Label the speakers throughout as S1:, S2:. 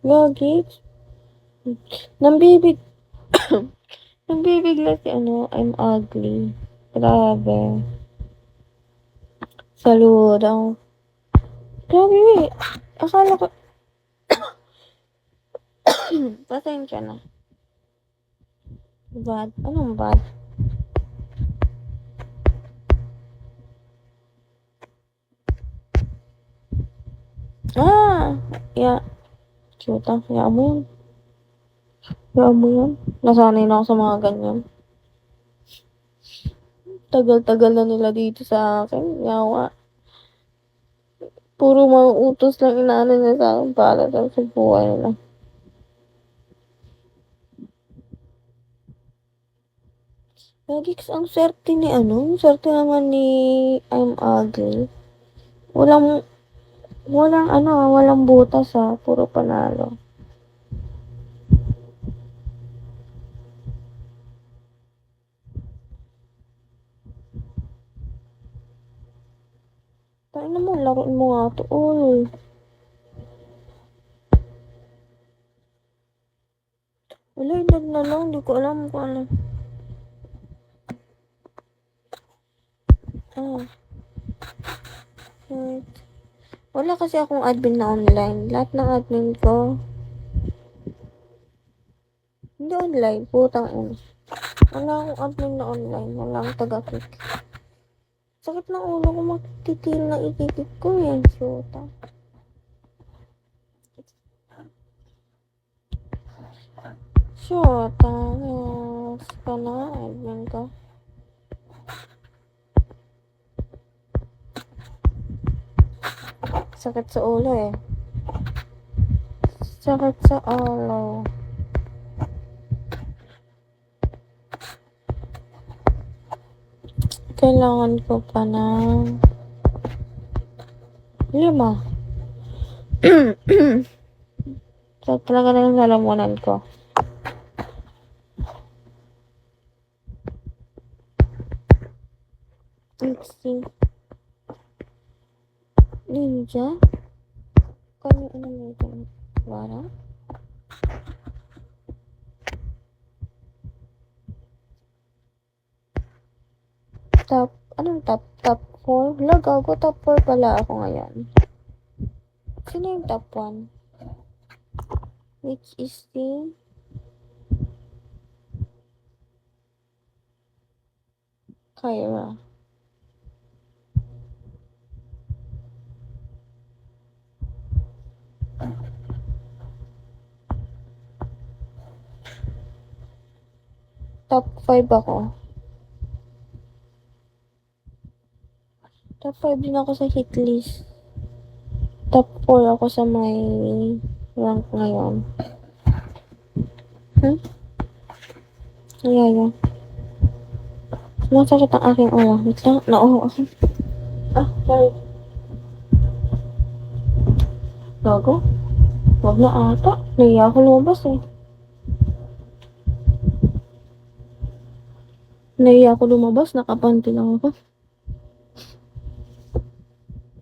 S1: Gagi. Nambibig nambibigla si ano, I'm ugly. Grabe. Saludo. Grabe, akala ko pasensya na. Bad? Anong bad? Ah! Cute ah. Hayaan mo yan. Hayaan mo yan. Nasanay na ako sa mga ganyan. Tagal-tagal na nila dito sa akin. Yawa. Puro mga utos lang inaano niya sa akin para lang sa buhay nila. Lagi ang swerte ni ano, ang swerte naman ni I'm ugly. Walang ano, walang butas puro panalo. Tain mo, laruin mo nga to, uy. Wala, edad na lang, di ko alam kung ano. Wait. Wala kasi akong admin na online. Lahat ng admin ko, hindi online, putang ina. Wala akong admin na online, wala akong taga-click. Sakit ng ulo ko, magtitil na itikip ko eh. Shoota. Shoota, yes. Ka na, admin ko. Sakit sa ulo eh. Sakit sa ulo. Kailangan ko pa ng 5. So, talaga na yung lalamunan ko. Let's see. Ninja? Kano ano nito? Wala? Anong top? Top 4? Lagaw ko, top 4 pala ako ngayon. Sino yung top 1? Which is the Kyra. Top 5 ako. Top 5 din ako sa hit list. Top 4 ako sa may rank ngayon. Yeah. Masakit ang aking ulo. Wait lang. Nauho ako. Sorry. Gago? Wag na ata. Naiya ako lumabas eh. Naiya ako lumabas. Nakapanty lang ako.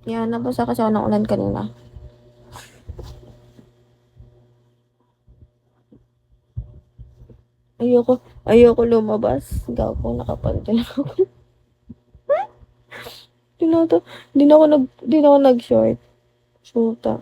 S1: Yan, nabasa kasi ako ng ulan kanina. Ayoko lumabas. Gago, nakapanty lang ako. Di na ako nag-short. Shoota.